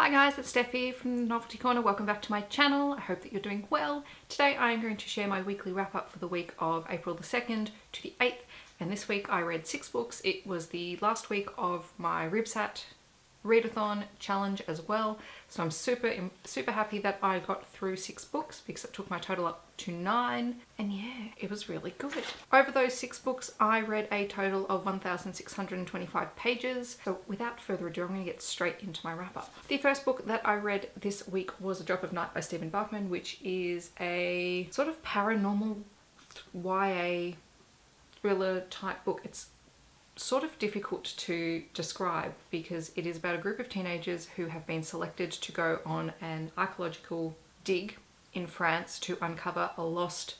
Hi guys, it's Steffi from the Novelty Corner. Welcome back to my channel. I hope that you're doing well. Today I am going to share my weekly wrap up for the week of April the 2nd to the 8th. And this week I read 6 books. It was the last week of my RYBSAT readathon challenge as well. So I'm super happy that I got through 6 books because it took my total up to 9. And yeah, it was really good. Over those 6 books, I read a total of 1,625 pages. So without further ado, I'm going to get straight into my wrap up. The first book that I read this week was A Drop of Night by Stephen Bachman, which is a sort of paranormal YA thriller type book. It's sort of difficult to describe because it is about a group of teenagers who have been selected to go on an archaeological dig in France to uncover a lost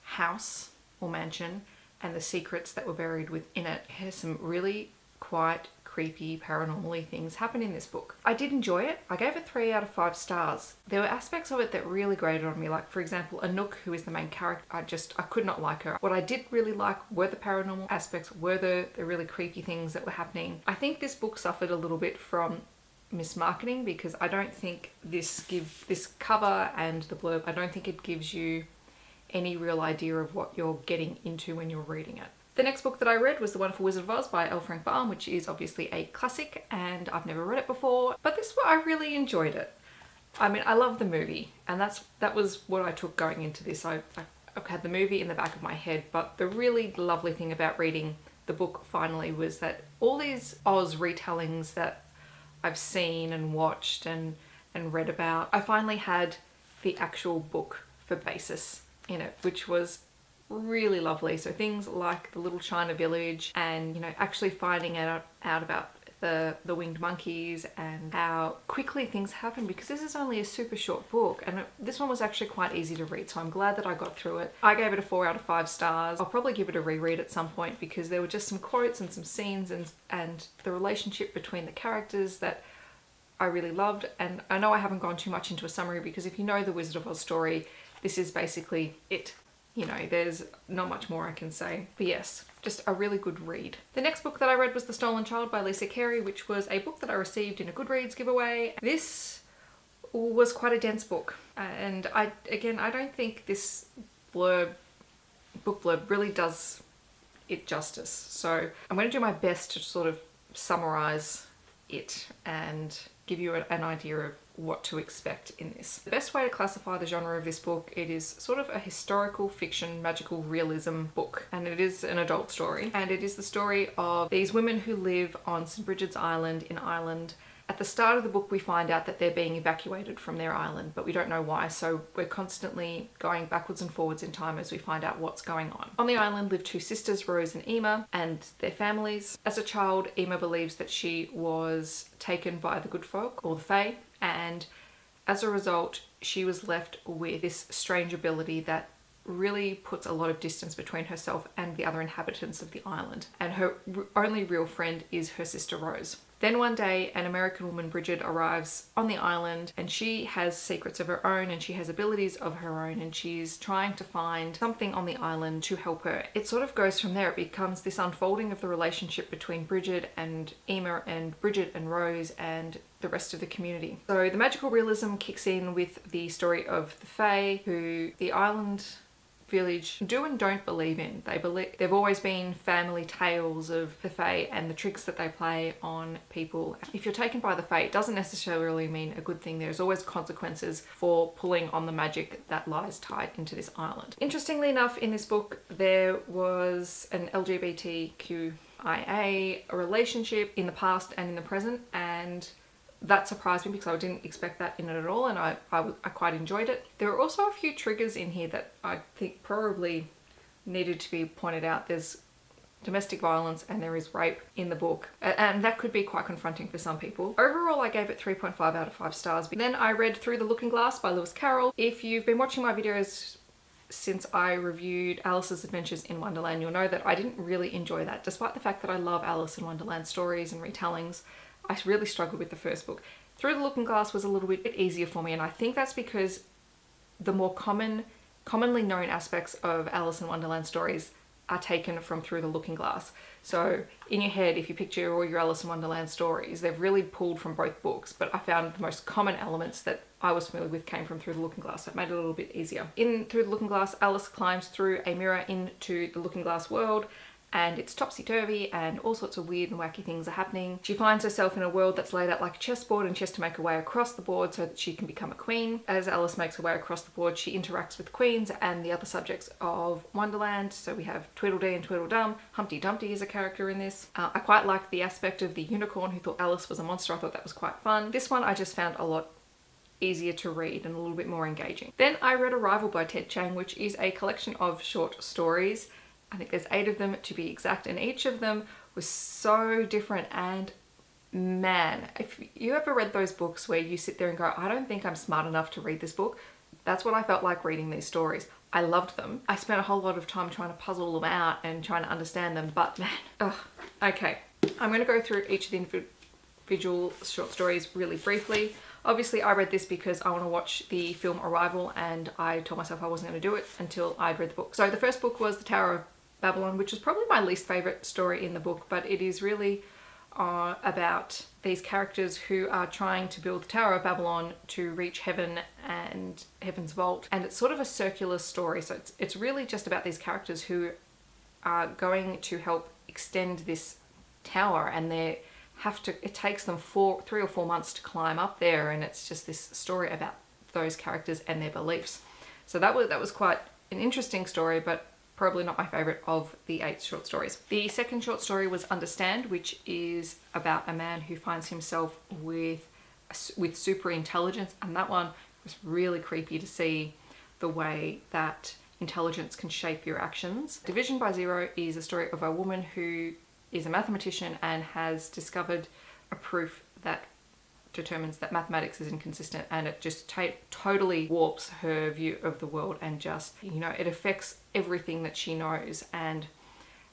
house or mansion and the secrets that were buried within it. There's some really quite creepy paranormal-y things happen in this book. I did enjoy it. I gave it 3 out of 5 stars. There were aspects of it that really grated on me, like for example Anouk, who is the main character. I could not like her. What I did really like were the paranormal aspects, were the really creepy things that were happening. I think this book suffered a little bit from mismarketing because I don't think this cover and the blurb, I don't think it gives you any real idea of what you're getting into when you're reading it. The next book that I read was The Wonderful Wizard of Oz by L. Frank Baum, which is obviously a classic and I've never read it before, but this one I really enjoyed it. I mean, I love the movie and that was what I took going into this. I had the movie in the back of my head, but the really lovely thing about reading the book finally was that all these Oz retellings that I've seen and watched and read about, I finally had the actual book for basis in it, which was really lovely. So things like the little China village and, you know, actually finding out about the winged monkeys and how quickly things happen, because this is only a super short book and this one was actually quite easy to read, so I'm glad that I got through it. I gave it a 4 out of 5 stars. I'll probably give it a reread at some point because there were just some quotes and some scenes and the relationship between the characters that I really loved. And I know I haven't gone too much into a summary because if you know the Wizard of Oz story, this is basically it. You know, there's not much more I can say. But yes, just a really good read. The next book that I read was The Stolen Child by Lisa Carey, which was a book that I received in a Goodreads giveaway. This was quite a dense book. And I don't think this book blurb really does it justice. So I'm going to do my best to sort of summarize it and give you an idea of what to expect in this. The best way to classify the genre of this book, it is sort of a historical fiction, magical realism book, and it is an adult story. And it is the story of these women who live on St. Bridget's Island in Ireland. At the start of the book we find out that they're being evacuated from their island, but we don't know why, so we're constantly going backwards and forwards in time as we find out what's going on. On the island live 2 sisters, Rose and Emma, and their families. As a child, Emma believes that she was taken by the good folk, or the Fae, and as a result she was left with this strange ability that really puts a lot of distance between herself and the other inhabitants of the island, and her only real friend is her sister Rose. Then one day an American woman, Bridget, arrives on the island and she has secrets of her own and she has abilities of her own and she's trying to find something on the island to help her. It sort of goes from there. It becomes this unfolding of the relationship between Bridget and Emma and Bridget and Rose and the rest of the community. So the magical realism kicks in with the story of the Fae, who the island village do and don't believe in. They've always been family tales of the Fae and the tricks that they play on people. If you're taken by the Fae, it doesn't necessarily mean a good thing. There's always consequences for pulling on the magic that lies tied into this island. Interestingly enough, in this book there was an LGBTQIA relationship in the past and in the present, and that surprised me because I didn't expect that in it at all, and I quite enjoyed it. There are also a few triggers in here that I think probably needed to be pointed out. There's domestic violence and there is rape in the book, and that could be quite confronting for some people. Overall I gave it 3.5 out of 5 stars. Then I read Through the Looking Glass by Lewis Carroll. If you've been watching my videos since I reviewed Alice's Adventures in Wonderland, you'll know that I didn't really enjoy that. Despite the fact that I love Alice in Wonderland stories and retellings, I really struggled with the first book. Through the Looking Glass was a little bit easier for me, and I think that's because the more commonly known aspects of Alice in Wonderland stories are taken from Through the Looking Glass. So in your head, if you picture all your Alice in Wonderland stories, they've really pulled from both books, but I found the most common elements that I was familiar with came from Through the Looking Glass, so it made it a little bit easier. In Through the Looking Glass, Alice climbs through a mirror into the Looking Glass world, and it's topsy-turvy and all sorts of weird and wacky things are happening. She finds herself in a world that's laid out like a chessboard, and she has to make her way across the board so that she can become a queen. As Alice makes her way across the board, she interacts with queens and the other subjects of Wonderland. So we have Tweedledee and Tweedledum. Humpty Dumpty is a character in this. I quite liked the aspect of the unicorn who thought Alice was a monster. I thought that was quite fun. This one I just found a lot easier to read and a little bit more engaging. Then I read Arrival by Ted Chiang, which is a collection of short stories. I think there's 8 of them to be exact, and each of them was so different. And man, if you ever read those books where you sit there and go, I don't think I'm smart enough to read this book, that's what I felt like reading these stories. I loved them. I spent a whole lot of time trying to puzzle them out and trying to understand them, but man, ugh. Okay, I'm going to go through each of the individual short stories really briefly. Obviously, I read this because I want to watch the film Arrival, and I told myself I wasn't going to do it until I'd read the book. So the first book was The Tower of Babylon, which is probably my least favourite story in the book, but it is really about these characters who are trying to build the Tower of Babylon to reach heaven and heaven's vault. And it's sort of a circular story, so it's really just about these characters who are going to help extend this tower, and it takes them 3 or 4 months to climb up there, and it's just this story about those characters and their beliefs. So that was quite an interesting story, but probably not my favourite of the 8 short stories. The second short story was Understand, which is about a man who finds himself with super intelligence, and that one was really creepy to see the way that intelligence can shape your actions. Division by Zero is a story of a woman who is a mathematician and has discovered a proof that determines that mathematics is inconsistent, and it just totally warps her view of the world, and just, it affects everything that she knows and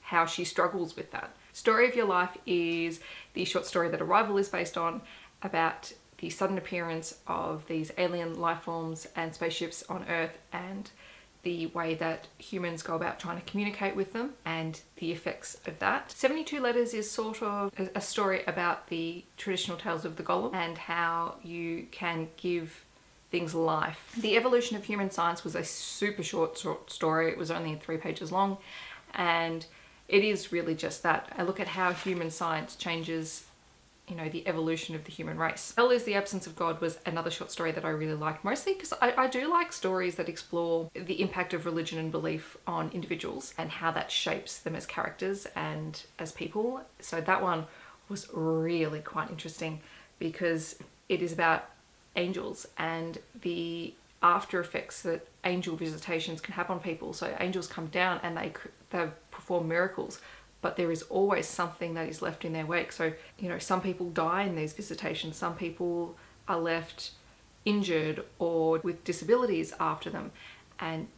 how she struggles with that. Story of Your Life is the short story that Arrival is based on, about the sudden appearance of these alien life forms and spaceships on Earth, and the way that humans go about trying to communicate with them and the effects of that. 72 Letters is sort of a story about the traditional tales of the golem and how you can give things life. The Evolution of Human Science was a super short story. It was only 3 pages long, and it is really just that. I look at how human science changes the evolution of the human race. Hell is the Absence of God was another short story that I really liked, mostly because I do like stories that explore the impact of religion and belief on individuals and how that shapes them as characters and as people. So that one was really quite interesting because it is about angels and the after effects that angel visitations can have on people. So angels come down and they perform miracles, but there is always something that is left in their wake. So, some people die in these visitations. Some people are left injured or with disabilities after them. And,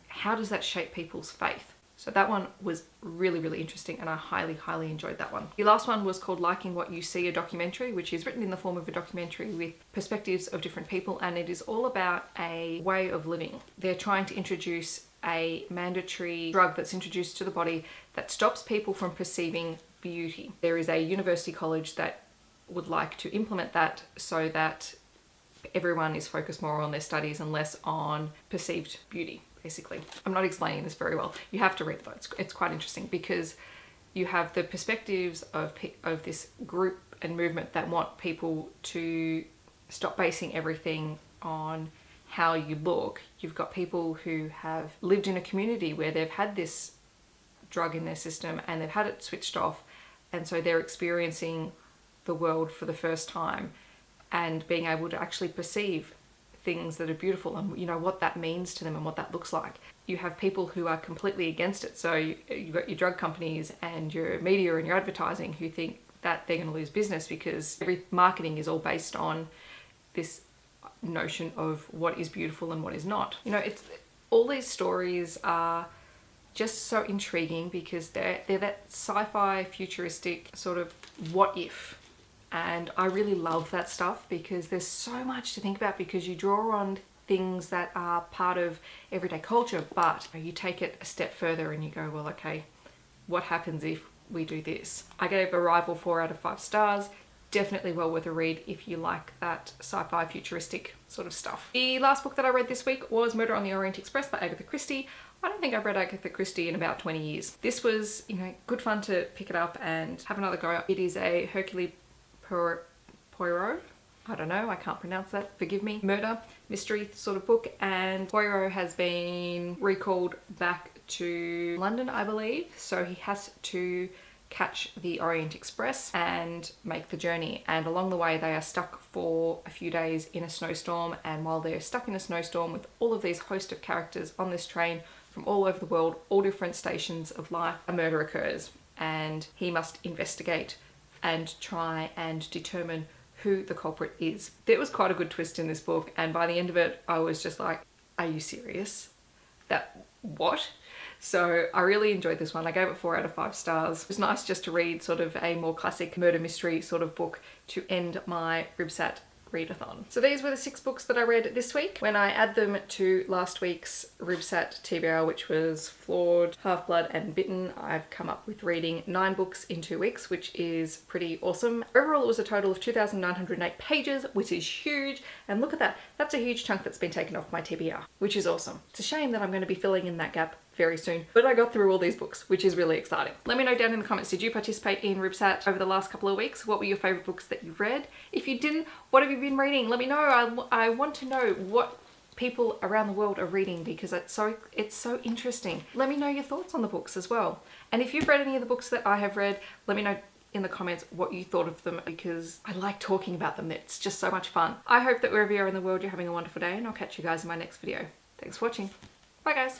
how does that shape people's faith? So that one was really, really interesting, and I highly, highly enjoyed that one. The last one was called Liking What You See, a documentary, which is written in the form of a documentary with perspectives of different people, and it is all about a way of living. They're trying to introduce a mandatory drug that's introduced to the body that stops people from perceiving beauty. There is a university college that would like to implement that so that everyone is focused more on their studies and less on perceived beauty, basically. I'm not explaining this very well. You have to read it though. It's quite interesting because you have the perspectives of this group and movement that want people to stop basing everything on how you look. You've got people who have lived in a community where they've had this drug in their system and they've had it switched off, and so they're experiencing the world for the first time and being able to actually perceive things that are beautiful and what that means to them and what that looks like. You have people who are completely against it. So you've got your drug companies and your media and your advertising who think that they're going to lose business because every marketing is all based on this notion of what is beautiful and what is not. It's all these stories are just so intriguing because they're that sci-fi futuristic sort of what if, and I really love that stuff because there's so much to think about, because you draw on things that are part of everyday culture, but you take it a step further and you go, well, okay, what happens if we do this? I gave Arrival 4 out of 5 stars. Definitely well worth a read if you like that sci-fi futuristic sort of stuff. The last book that I read this week was Murder on the Orient Express by Agatha Christie. I don't think I've read Agatha Christie in about 20 years. This was, you know, good fun to pick it up and have another go. It is a Hercule Poirot, I don't know, I can't pronounce that, forgive me, murder mystery sort of book, and Poirot has been recalled back to London, I believe, so he has to catch the Orient Express and make the journey, and along the way they are stuck for a few days in a snowstorm, and while they're stuck in a snowstorm with all of these host of characters on this train from all over the world, all different stations of life, a murder occurs and he must investigate and try and determine who the culprit is. There was quite a good twist in this book, and by the end of it I was just like, are you serious? That what? So I really enjoyed this one. I gave it 4 out of 5 stars. It was nice just to read sort of a more classic murder mystery sort of book to end my RYBSAT readathon. So these were the 6 books that I read this week. When I add them to last week's RYBSAT TBR, which was Flawed, Half-Blood and Bitten, I've come up with reading 9 books in 2 weeks, which is pretty awesome. Overall, it was a total of 2,908 pages, which is huge. And look at that. That's a huge chunk that's been taken off my TBR, which is awesome. It's a shame that I'm going to be filling in that gap very soon, but I got through all these books, which is really exciting. Let me know down in the comments, did you participate in RYBSAT over the last couple of weeks? What were your favorite books that you read? If you didn't, what have you been reading? Let me know. I want to know what people around the world are reading, because it's so interesting. Let me know your thoughts on the books as well. And if you've read any of the books that I have read, let me know in the comments what you thought of them, because I like talking about them. It's just so much fun. I hope that wherever you are in the world, you're having a wonderful day, and I'll catch you guys in my next video. Thanks for watching. Bye guys.